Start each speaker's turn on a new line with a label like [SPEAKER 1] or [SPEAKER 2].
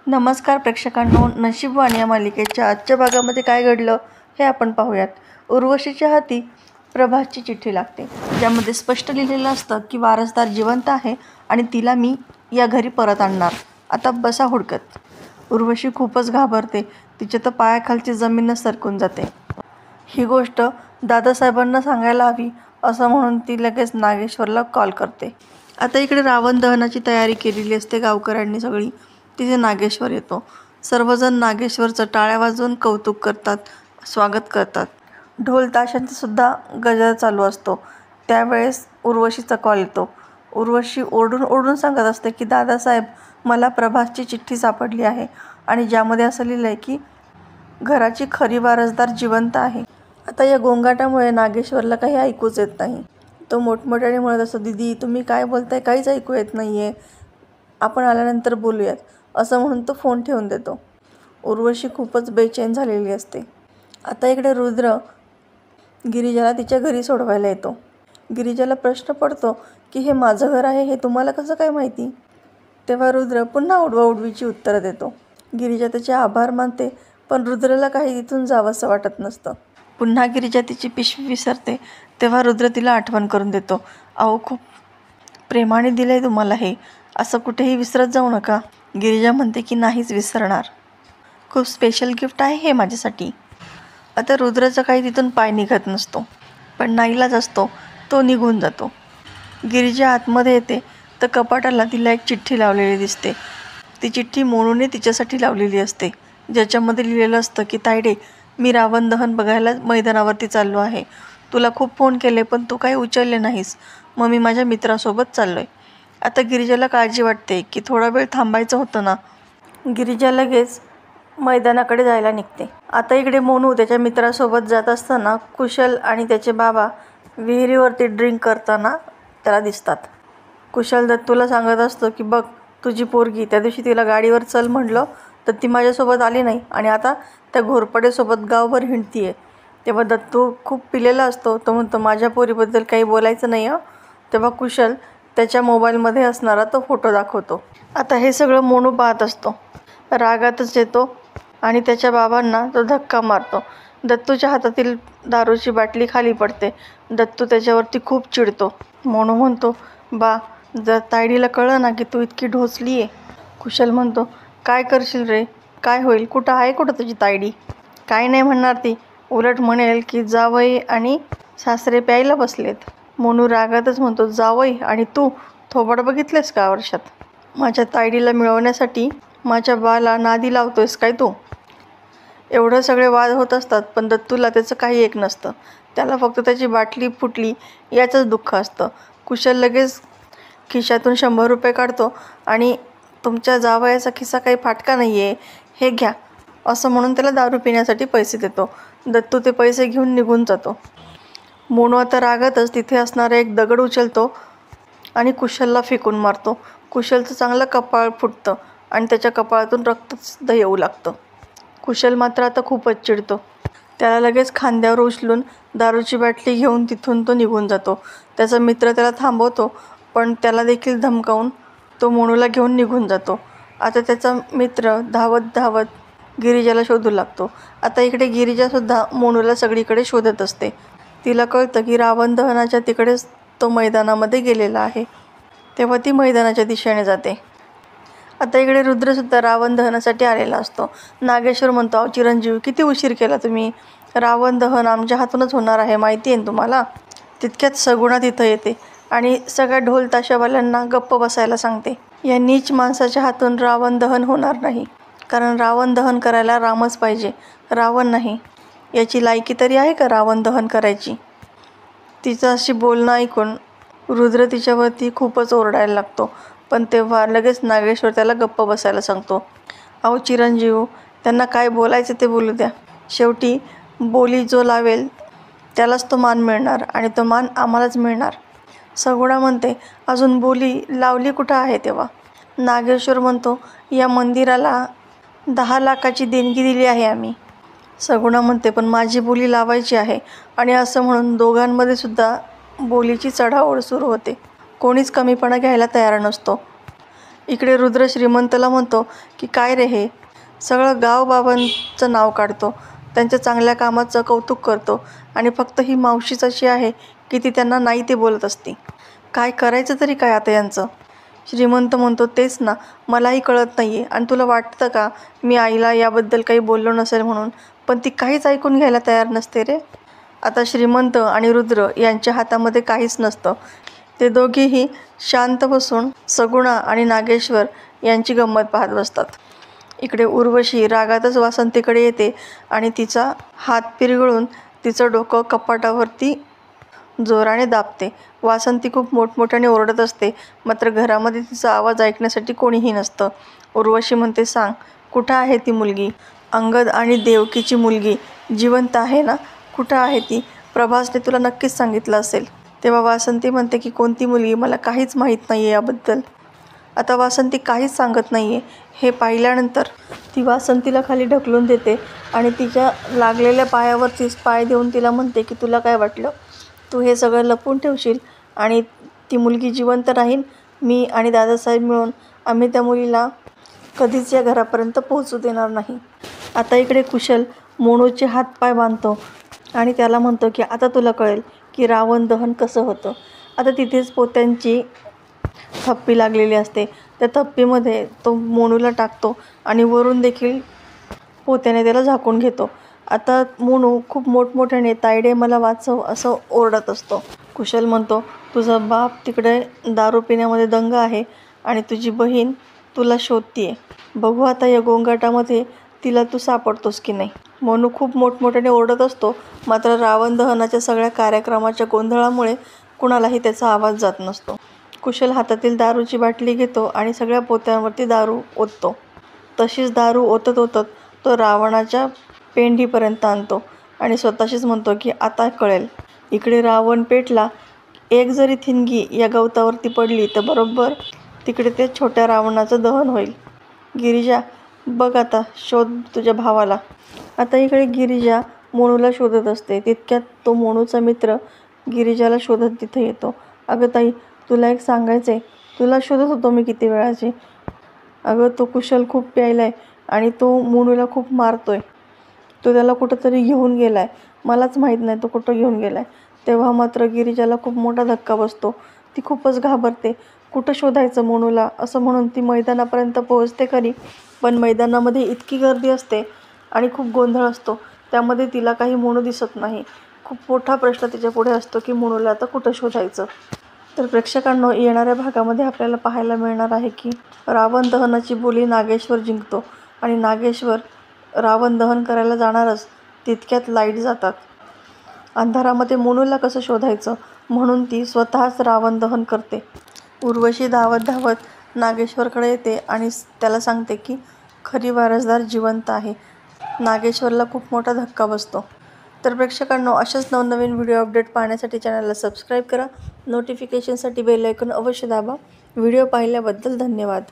[SPEAKER 1] नमस्कार प्रेक्षकांनो, नशीबवान या मालिकेच्या आजच्या भागामध्ये काय घडलं हे आपण पाहूयात. उर्वशीच्या हाती प्रभासची चिठ्ठी लागते, ज्यामध्ये स्पष्ट लिहिलेलं असतं की वारसदार जिवंत आहे आणि तिला मी या घरी परत आणणार. आता बसा हुडकत. उर्वशी खूपच घाबरते. तिच्या तर पायाखालची जमीनच सरकून जाते. ही गोष्ट दादासाहेबांना सांगायला हवी असं म्हणून ती लगेच नागेश्वरला कॉल करते. आता इकडे रावण दहनाची तयारी केलेली असते गावकऱ्यांनी सगळी. तिथे नागेश्वर येतो. सर्वजण नागेश्वरचं टाळ्या वाजवून कौतुक करतात, स्वागत करतात. ढोल ताशांचा सुद्धा गजर चालू असतो. त्यावेळेस उर्वशीचा कॉल येतो. उर्वशी ओरडून ओरडून सांगत असते की दादासाहेब, मला प्रभासची चिठ्ठी सापडली आहे आणि ज्यामध्ये असं लिहिलं आहे की घराची खरी वारसदार जिवंत आहे. आता या गोंगाटामुळे नागेश्वरला काही ऐकूच येत नाही. तो मोठमोठ्याने म्हणत असतो, दीदी तुम्ही काय बोलताय, काहीच ऐकू येत नाही आहे, आपण आल्यानंतर बोलूयात असं म्हणून तो फोन ठेवून देतो. उर्वशी खूपच बेचैन झालेली असते. आता इकडे रुद्र गिरिजाला तिच्या घरी सोडवायला येतो. गिरिजाला प्रश्न पडतो की हे माझं घर आहे, हे तुम्हाला कसं काय माहिती? तेव्हा रुद्र पुन्हा उडवाउडवीची उत्तरं देतो. गिरिजा त्याचे आभार मानते, पण रुद्रला काही तिथून जावंसं वाटत नसतं. पुन्हा गिरिजा तिची पिशवी विसरते. तेव्हा रुद्र तिला आठवण करून देतो, अहो खूप प्रेमाने दिलंय तुम्हाला हे, असं कुठेही विसरत जाऊ नका. गिरिजा म्हणते की नाहीच विसरणार, खूप स्पेशल गिफ्ट आहे हे माझ्यासाठी. आता रुद्राचा काही तिथून पाय निघत नसतो, पण नाईलाज असतो, तो निघून जातो. गिरिजा आतमध्ये येते तर कपाटाला तिला एक चिठ्ठी लावलेली दिसते. ती चिठ्ठी मोनूने तिच्यासाठी लावलेली असते, ज्याच्यामध्ये लिहिलेलं असतं की तायडे, मी रावण दहन बघायला मैदानावरती चाललो आहे. तुला खूप फोन केले पण तू काही उचलले नाहीस, मग मी माझ्या मित्रासोबत चाललो आहे. आता गिरिजाला काळजी वाटते की थोडा वेळ थांबायचं होतं ना. गिरिजा लगेच मैदानाकडे जायला निघते. आता इकडे मोनू त्याच्या मित्रासोबत जात असताना कुशल आणि त्याचे बाबा विहिरीवरती ड्रिंक करताना त्याला दिसतात. कुशल दत्तूला सांगत असतो की बघ तुझी पोरगी, त्या दिवशी तिला गाडीवर चल म्हटलं तर ती माझ्यासोबत आली नाही आणि आता त्या घोरपडेसोबत गावभर हिंडती आहे. तेव्हा दत्तू खूप पिलेला असतो. तो म्हणतो माझ्या पोरीबद्दल काही बोलायचं नाही हं. तेव्हा कुशल त्याच्या मोबाईलमध्ये असणारा तो फोटो दाखवतो. आता हे सगळं मोनू पाहत असतो. रागातच येतो आणि त्याच्या बाबांना तो धक्का मारतो. दत्तूच्या हातातील दारूची बाटली खाली पडते. दत्तू त्याच्यावरती खूप चिडतो. मोनू म्हणतो, बा जर तायडीला कळलं ना की तू इतकी ढोसली आहे. कुशल म्हणतो, काय करशील रे, काय होईल, कुठं आहे कुठं तुझी तायडी? काय नाही म्हणणार ती, उलट म्हणेल की जावई आणि सासरे प्यायला बसलेत. मोनू रागातच म्हणतो, जावई आणि तू थोबाड बघितलेस का वर्षात? माझ्या तायडीला मिळवण्यासाठी माझ्या बाला नादी लावतोयस काय तू? एवढं सगळे वाद होत असतात, पण दत्तूला त्याचं काही एक नसतं. त्याला फक्त त्याची बाटली फुटली याचंच दुःख असतं. कुशल लगेच खिशातून 100 रुपये काढतो आणि तुमच्या जावयाचा खिसा काही फाटका नाही आहे, हे घ्या असं म्हणून त्याला दारू पिण्यासाठी पैसे देतो. दत्तू ते पैसे घेऊन निघून जातो. मोनू आता रागातच तिथे असणारा एक दगड उचलतो आणि कुशलला फेकून मारतो. कुशलचं चांगलं कपाळ फुटतं आणि त्याच्या कपाळातून रक्तसुद्धा येऊ लागतं. कुशल मात्र आता खूपच चिडतो. त्याला लगेच खांद्यावर उचलून दारूची बाटली घेऊन तिथून तो निघून जातो. त्याचा मित्र त्याला थांबवतो, पण त्याला देखील धमकावून तो मोनूला घेऊन निघून जातो. आता त्याचा मित्र धावत धावत गिरिजाला शोधू लागतो. आता इकडे गिरिजासुद्धा मोनूला सगळीकडे शोधत असते. तिला कळतं की रावण दहनाच्या तिकडेच तो मैदानामध्ये गेलेला आहे. तेव्हा ती मैदानाच्या दिशेने जाते. आता इकडे रुद्रसुद्धा रावण दहनासाठी आलेला असतो. नागेश्वर म्हणतो, अहो चिरंजीव, किती उशीर केला तुम्ही, रावण दहन आमच्या हातूनच होणार आहे माहिती आहे तुम्हाला? तितक्यात सगुणा तिथं येते आणि सगळ्या ढोल ताशावाल्यांना गप्प बसायला सांगते. या नीच माणसाच्या हातून रावण दहन होणार नाही, कारण रावण दहन करायला रामच पाहिजे, रावण नाही. याची लायकी तरी आहे का रावण दहन करायची? तिचं अशी बोलणं ऐकून रुद्र तिच्यावरती खूपच ओरडायला लागतो, पण तेव्हा लगेच नागेश्वर त्याला गप्प बसायला सांगतो. अहो चिरंजीव, त्यांना काय बोलायचं ते बोलू द्या. शेवटी बोली जो लावेल त्यालाच तो मान मिळणार आणि तो मान आम्हालाच मिळणार. सगुणा म्हणते, अजून बोली लावली कुठं आहे तेव्हा? नागेश्वर म्हणतो, या मंदिराला 10 लाखाची देणगी दिली आहे आम्ही. सगुणा म्हणते, पण माझी बोली लावायची आहे. आणि असं म्हणून दोघांमध्ये सुद्धा बोलीची चढाओढ सुरू होते. कोणीच कमीपणा घ्यायला तयार नसतो. इकडे रुद्र श्रीमंतला म्हणतो की काय रे हे, सगळं गाव बाबांचं नाव काढतो, त्यांच्या चांगल्या कामाचं कौतुक करतो आणि फक्त ही मावशीच अशी आहे की ती त्यांना नाही ते बोलत असते. काय करायचं तरी काय आता यांचं? श्रीमंत म्हणतो तेच ना, मलाही कळत नाही आहे. आणि तुला वाटतं का मी आईला याबद्दल काही बोललो नसेल म्हणून? पण ती काहीच ऐकून घ्यायला तयार नसते रे. आता श्रीमंत आणि रुद्र यांच्या हातामध्ये काहीच नसतं. ते दोघेही शांत बसून सगुणा आणि नागेश्वर यांची गंमत पाहत बसतात. इकडे उर्वशी रागातच वासंतीकडे येते आणि तिचा हात पिरगळून तिचं डोकं कपाटावरती जोराने दाबते. वासंती खूप मोठमोठ्याने ओरडत असते, मात्र घरामध्ये तिचा आवाज ऐकण्यासाठी कोणीही नसतं. उर्वशी म्हणते, सांग, कुठं आहे ती मुलगी? अंगद आणि देवकीची मुलगी जिवंत आहे ना? कुठं आहे ती? प्रभासने तुला नक्कीच सांगितलं असेल. तेव्हा वासंती म्हणते की कोणती मुलगी? मला काहीच माहीत नाही आहे याबद्दल. आता वासंती काहीच सांगत नाही आहे. हे पाहिल्यानंतर ती वासंतीला खाली ढकलून देते आणि तिच्या लागलेल्या पायावरतीच पाय देऊन तिला म्हणते की तुला काय वाटलं? तू हे सगळं लपवून ठेवशील आणि ती मुलगी जिवंत राहील. मी आणि दादासाहेब मिळून आम्ही त्या मुलीला कधीच या घरापर्यंत पोहोचू देणार नाही. आता इकडे कुशल मोनूचे हातपाय बांधतो आणि त्याला म्हणतो की आता तुला कळेल की रावण दहन कसं होतं. आता तिथेच पोत्यांची थप्पी लागलेली असते. त्या थप्पीमध्ये तो मोनूला टाकतो आणि वरून देखील पोत्याने त्याला झाकून घेतो. आता मोनू खूप मोठमोठ्याने तायडे मला वाचव असं ओरडत असतो. कुशल म्हणतो, तुझा बाप तिकडे दारू पिण्यामध्ये दंग आहे आणि तुझी बहीण तुला शोधतीये. बघू आता या गोंगाटामध्ये तिला तू सापडतोस की नाही. मोनू खूप मोठमोठ्याने ओरडत असतो, मात्र रावण दहनाच्या सगळ्या कार्यक्रमाच्या गोंधळामुळे कुणालाही त्याचा आवाज जात नसतो. कुशल हातातील दारूची बाटली घेतो आणि सगळ्या पोत्यांवरती दारू ओततो. तशीच दारू ओतत ओतत तो रावणाच्या पेंढीपर्यंत आणतो आणि स्वतःशीच म्हणतो की आता कळेल. इकडे रावण पेटला. एक जरी थिनगी या गवतावरती पडली तर बरोबर तिकडे ते छोट्या रावणाचं दहन होईल. गिरिजा, बघ आता, शोध तुझ्या भावाला. आता इकडे गिरिजा मोनूला शोधत असते. तितक्यात तो मोनूचा मित्र गिरिजाला शोधत तिथे येतो. अगं ताई, तुला एक सांगायचं आहे. तुला शोधत होतो मी किती वेळाची. अगं तो कुशल खूप प्यायलाय आणि तो मोनूला खूप मारतोय. तो त्याला कुठंतरी घेऊन गेलाय. मलाच माहीत नाही तो कुठं घेऊन गेलाय. तेव्हा मात्र गिरिजाला खूप मोठा धक्का बसतो. ती खूपच घाबरते. कुठं शोधायचं मोनूला असं म्हणून ती मैदानापर्यंत पोहोचते खरी, पण मैदानामध्ये इतकी गर्दी असते आणि खूप गोंधळ असतो, त्यामध्ये तिला काही मोनू दिसत नाही. खूप मोठा प्रश्न तिच्या पुढे असतो की मोनूला आता कुठं शोधायचं. तर प्रेक्षकांनो, येणाऱ्या भागामध्ये आपल्याला पाहायला मिळणार आहे की रावण दहनाची बोली नागेश्वर जिंकतो आणि नागेश्वर रावण दहन करायला जाणारच तितक्यात लाईट जातात. अंधारामध्ये मोनूला कसं शोधायचं म्हणून ती स्वतःच रावण दहन करते. उर्वशी धावत धावत नागेश्वरकडे येते आणि त्याला सांगते की खरी वारसदार जिवंत आहे. नागेश्वरला खूप मोठा धक्का बसतो. तर प्रेक्षकांनो, अशाच नवनवीन व्हिडिओ अपडेट पाहण्यासाठी चॅनलला सबस्क्राईब करा. नोटिफिकेशनसाठी बेल आयकॉन अवश्य दाबा. व्हिडिओ पाहिल्याबद्दल धन्यवाद.